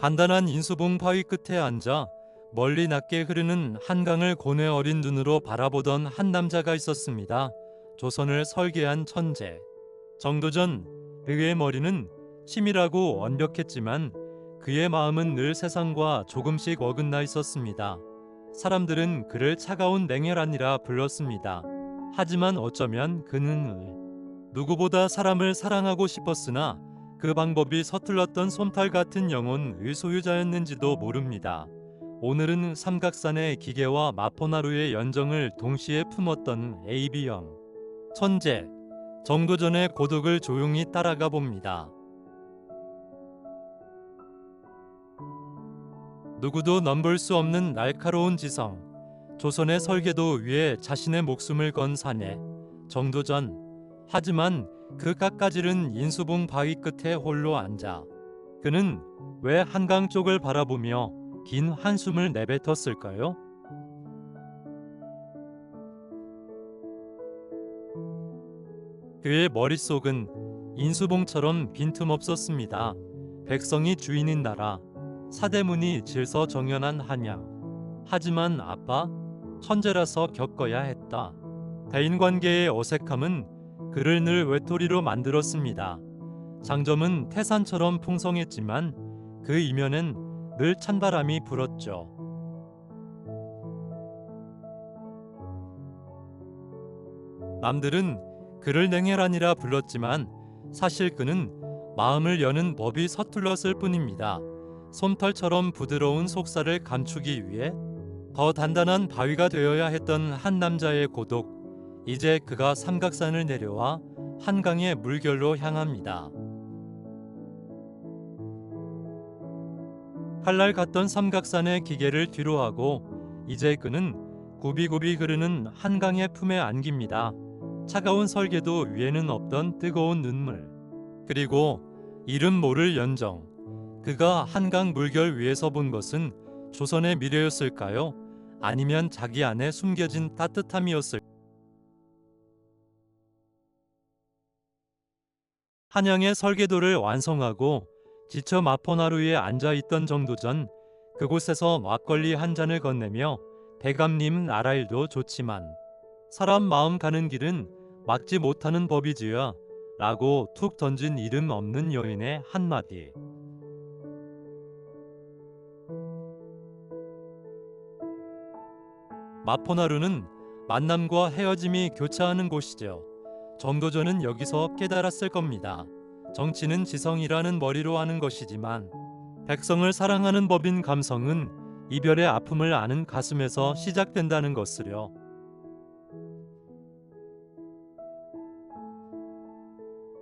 단단한 인수봉 바위 끝에 앉아 멀리 낮게 흐르는 한강을 고뇌 어린 눈으로 바라보던 한 남자가 있었습니다. 조선을 설계한 천재 정도전. 그의 머리는 치밀하고 완벽했지만 그의 마음은 늘 세상과 조금씩 어긋나 있었습니다. 사람들은 그를 차가운 냉혈한이라 불렀습니다. 하지만 어쩌면 그는 누구보다 사람을 사랑하고 싶었으나 그 방법이 서툴렀던 솜털 같은 영혼의 소유자였는지도 모릅니다. 오늘은 삼각산의 기계와 마포나루의 연정을 동시에 품었던 AB형 천재 정도전의 고독을 조용히 따라가 봅니다. 누구도 넘볼 수 없는 날카로운 지성, 조선의 설계도 위에 자신의 목숨을 건 사내 정도전. 하지만 그 깎아지른 인수봉 바위 끝에 홀로 앉아 그는 왜 한강 쪽을 바라보며 긴 한숨을 내뱉었을까요? 그의 머릿속은 인수봉처럼 빈틈없었습니다. 백성이 주인인 나라, 사대문이 질서정연한 한양. 하지만 아빠, 천재라서 겪어야 했다. 대인관계의 어색함은 그를 늘 외톨이로 만들었습니다. 장점은 태산처럼 풍성했지만 그 이면엔 늘 찬바람이 불었죠. 남들은 그를 냉혈한이라 불렀지만 사실 그는 마음을 여는 법이 서툴렀을 뿐입니다. 솜털처럼 부드러운 속살을 감추기 위해 더 단단한 바위가 되어야 했던 한 남자의 고독. 이제 그가 삼각산을 내려와 한강의 물결로 향합니다. 칼날 같던 삼각산의 기계를 뒤로하고 이제 그는 굽이굽이 흐르는 한강의 품에 안깁니다. 차가운 설계도 위에는 없던 뜨거운 눈물, 그리고 이름 모를 연정. 그가 한강 물결 위에서 본 것은 조선의 미래였을까요? 아니면 자기 안에 숨겨진 따뜻함이었을까요? 한양의 설계도를 완성하고 지쳐 마포나루에 앉아있던 정도전. 그곳에서 막걸리 한 잔을 건네며 대감님 나라일도 좋지만 사람 마음 가는 길은 막지 못하는 법이지요 라고 툭 던진 이름 없는 여인의 한마디. 마포나루는 만남과 헤어짐이 교차하는 곳이죠. 정도전은 여기서 깨달았을 겁니다. 정치는 지성이라는 머리로 하는 것이지만 백성을 사랑하는 법인 감성은 이별의 아픔을 아는 가슴에서 시작된다는 것을요.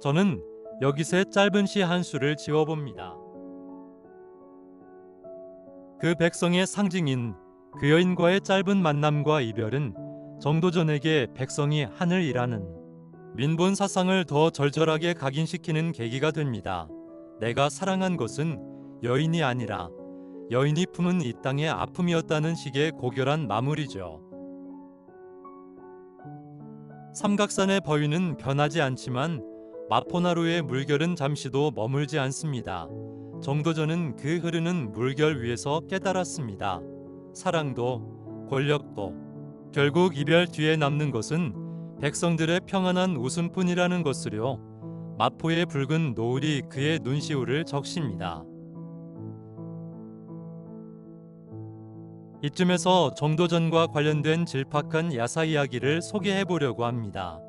저는 여기서 짧은 시 한 수를 지어봅니다. 그 백성의 상징인 그 여인과의 짧은 만남과 이별은 정도전에게 백성이 하늘이라는 민본 사상을 더 절절하게 각인시키는 계기가 됩니다. 내가 사랑한 것은 여인이 아니라 여인이 품은 이 땅의 아픔이었다는 식의 고결한 마무리죠. 삼각산의 버위는 변하지 않지만 마포나루의 물결은 잠시도 머물지 않습니다. 정도전은 그 흐르는 물결 위에서 깨달았습니다. 사랑도 권력도 결국 이별 뒤에 남는 것은 백성들의 평안한 웃음뿐이라는 것을요. 마포의 붉은 노을이 그의 눈시울을 적십니다. 이쯤에서 정도전과 관련된 질팍한 야사 이야기를 소개해 보려고 합니다.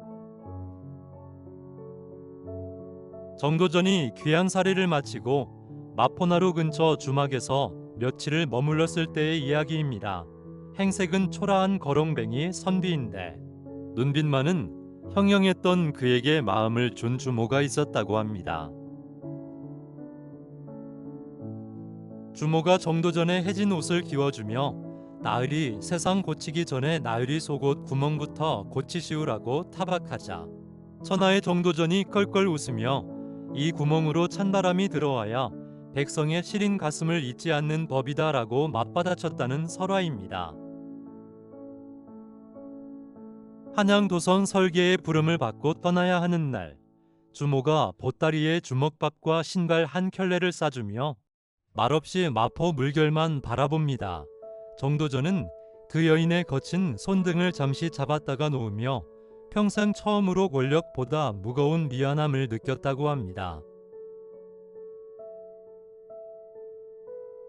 정도전이 귀향살이를 마치고 마포나루 근처 주막에서 며칠을 머물렀을 때의 이야기입니다. 행색은 초라한 거렁뱅이 선비인데 눈빛만은 형형했던 그에게 마음을 준 주모가 있었다고 합니다. 주모가 정도전에 해진 옷을 기워주며 나으리 세상 고치기 전에 나으리 속옷 구멍부터 고치시우라고 타박하자 천하의 정도전이 껄껄 웃으며 이 구멍으로 찬바람이 들어와야 백성의 시린 가슴을 잊지 않는 법이다라고 맞받아쳤다는 설화입니다. 한양도성 설계의 부름을 받고 떠나야 하는 날, 주모가 보따리에 주먹밥과 신발 한 켤레를 싸주며 말없이 마포 물결만 바라봅니다. 정도전은 그 여인의 거친 손등을 잠시 잡았다가 놓으며 평생 처음으로 권력보다 무거운 미안함을 느꼈다고 합니다.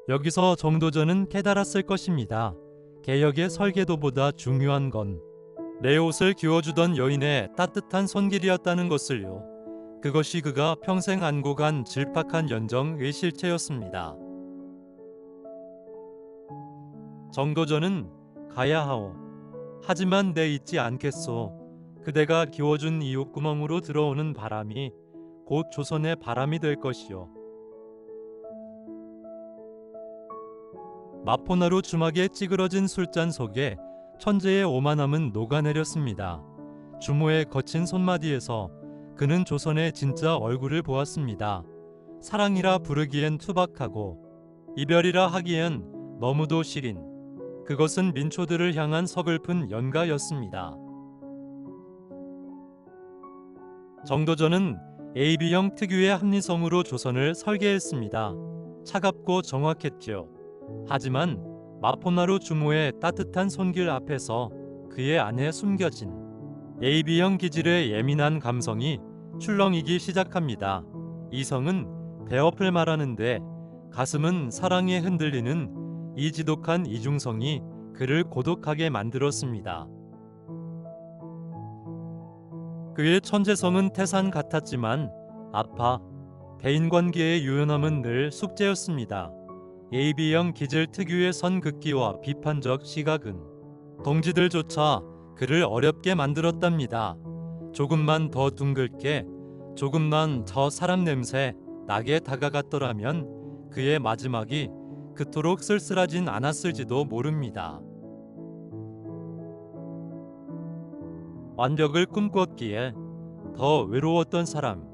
여기서 정도전은 깨달았을 것입니다. 개혁의 설계도보다 중요한 건 내 옷을 기워주던 여인의 따뜻한 손길이었다는 것을요. 그것이 그가 평생 안고 간 질팍한 연정의 실체였습니다. 정도전은 가야 하오. 하지만 내 잊지 않겠소. 그대가 기워준 이 옷구멍으로 들어오는 바람이 곧 조선의 바람이 될 것이요. 마포나루 주막에 찌그러진 술잔 속에 천재의 오만함은 녹아내렸습니다. 주모의 거친 손마디에서 그는 조선의 진짜 얼굴을 보았습니다. 사랑이라 부르기엔 투박하고 이별이라 하기엔 너무도 시린, 그것은 민초들을 향한 서글픈 연가였습니다. 정도전은 AB형 특유의 합리성으로 조선을 설계했습니다. 차갑고 정확했지요. 하지만 마포나루 주모의 따뜻한 손길 앞에서 그의 안에 숨겨진 AB형 기질의 예민한 감성이 출렁이기 시작합니다. 이성은 배업을 말하는데 가슴은 사랑에 흔들리는 이 지독한 이중성이 그를 고독하게 만들었습니다. 그의 천재성은 태산 같았지만 아파 대인관계의 유연함은 늘 숙제였습니다. AB형 기질 특유의 선긋기와 비판적 시각은 동지들조차 그를 어렵게 만들었답니다. 조금만 더 둥글게, 조금만 더 사람 냄새 나게 다가갔더라면 그의 마지막이 그토록 쓸쓸하진 않았을지도 모릅니다. 완벽을 꿈꿨기에 더 외로웠던 사람,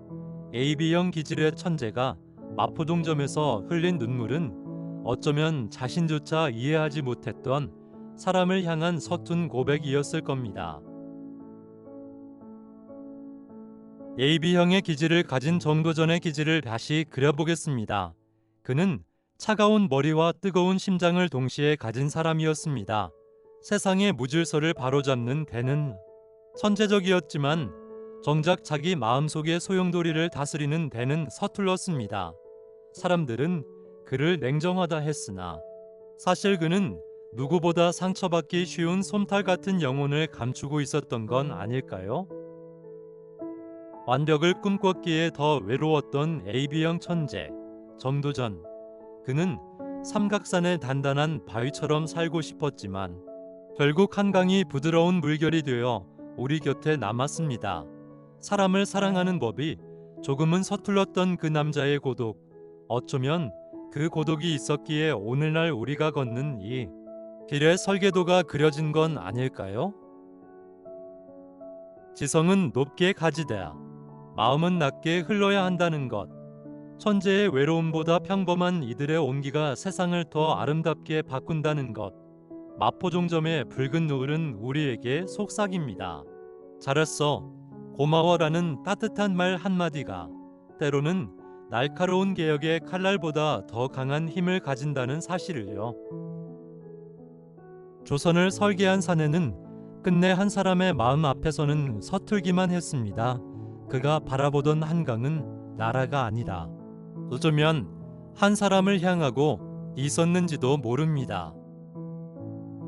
AB형 기질의 천재가 마포동점에서 흘린 눈물은 어쩌면 자신조차 이해하지 못했던 사람을 향한 서툰 고백이었을 겁니다. AB형의 기질을 가진 정도전의 기질을 다시 그려보겠습니다. 그는 차가운 머리와 뜨거운 심장을 동시에 가진 사람이었습니다. 세상의 무질서를 바로잡는 데는 천재적이었지만 정작 자기 마음속의 소용돌이를 다스리는 데는 서툴렀습니다. 사람들은 그를 냉정하다 했으나 사실 그는 누구보다 상처받기 쉬운 솜탈 같은 영혼을 감추고 있었던 건 아닐까요? 완벽을 꿈꿨기에 더 외로웠던 AB형 천재 정도전. 그는 삼각산의 단단한 바위처럼 살고 싶었지만 결국 한강이 부드러운 물결이 되어 우리 곁에 남았습니다. 사람을 사랑하는 법이 조금은 서툴렀던 그 남자의 고독, 어쩌면 그 고독이 있었기에 오늘날 우리가 걷는 이 길의 설계도가 그려진 건 아닐까요? 지성은 높게 가지되 마음은 낮게 흘러야 한다는 것. 천재의 외로움보다 평범한 이들의 온기가 세상을 더 아름답게 바꾼다는 것. 마포종점의 붉은 노을은 우리에게 속삭입니다. 잘했어, 고마워라는 따뜻한 말 한마디가 때로는 날카로운 개혁의 칼날보다 더 강한 힘을 가진다는 사실을요. 조선을 설계한 사내는 끝내 한 사람의 마음 앞에서는 서툴기만 했습니다. 그가 바라보던 한강은 나라가 아니라 어쩌면 한 사람을 향하고 있었는지도 모릅니다.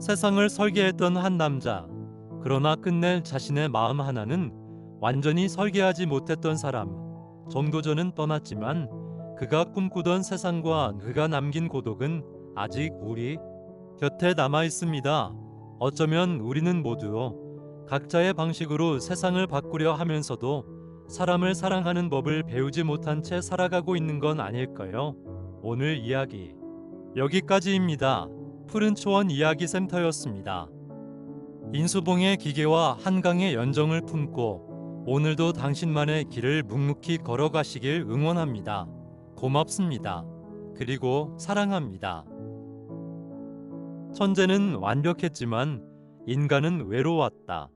세상을 설계했던 한 남자, 그러나 끝내 자신의 마음 하나는 완전히 설계하지 못했던 사람. 정도전은 떠났지만 그가 꿈꾸던 세상과 그가 남긴 고독은 아직 우리 곁에 남아 있습니다. 어쩌면 우리는 모두 각자의 방식으로 세상을 바꾸려 하면서도 사람을 사랑하는 법을 배우지 못한 채 살아가고 있는 건 아닐까요? 오늘 이야기 여기까지입니다. 푸른 초원 이야기센터였습니다. 인수봉의 기계와 한강의 연정을 품고 오늘도 당신만의 길을 묵묵히 걸어가시길 응원합니다. 고맙습니다. 그리고 사랑합니다. 천재는 완벽했지만 인간은 외로웠다.